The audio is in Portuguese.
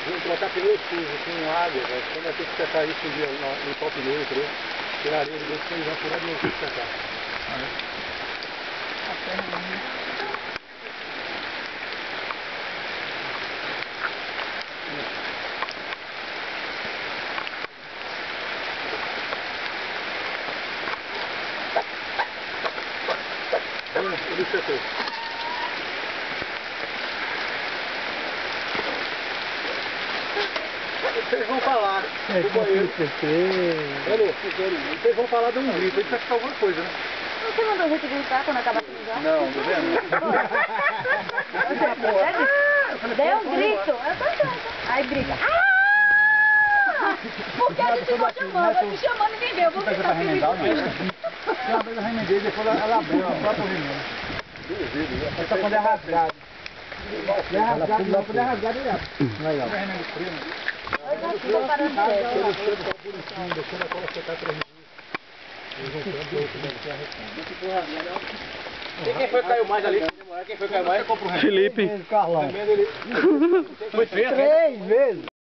Vamos trocar pneu sujo com água, velho. Então vai ter que secar isso um dia no top pneu, entendeu? Tirar a areia de dentro, já furar de novo para secar. Ele secou. Vocês vão falar do banheiro. Vocês vão falar de um grito, ele precisa alguma coisa, né? Você mandou a gente gritar quando acabar de ligar? Não, tá vendo? Deu um grito, eu tô certo. Aí briga. Ah! Porque a gente ficou chamando, eu te chamando e ninguém veio. Eu vou gritar assim. Uma vez eu remendei, depois ela abriu, a própria remenda. Duvido, né? Só quando é rasgado. Não é rasgado, não, quando é rasgado direto. Legal. É remendo frio, né? Eu já estou parando de ver. Ele chega com a bonitinha, deixando a cola secar 3 dias. Quem foi que caiu mais ali? Quem foi que caiu mais? Felipe. Carlão. Foi feio, 3 vezes.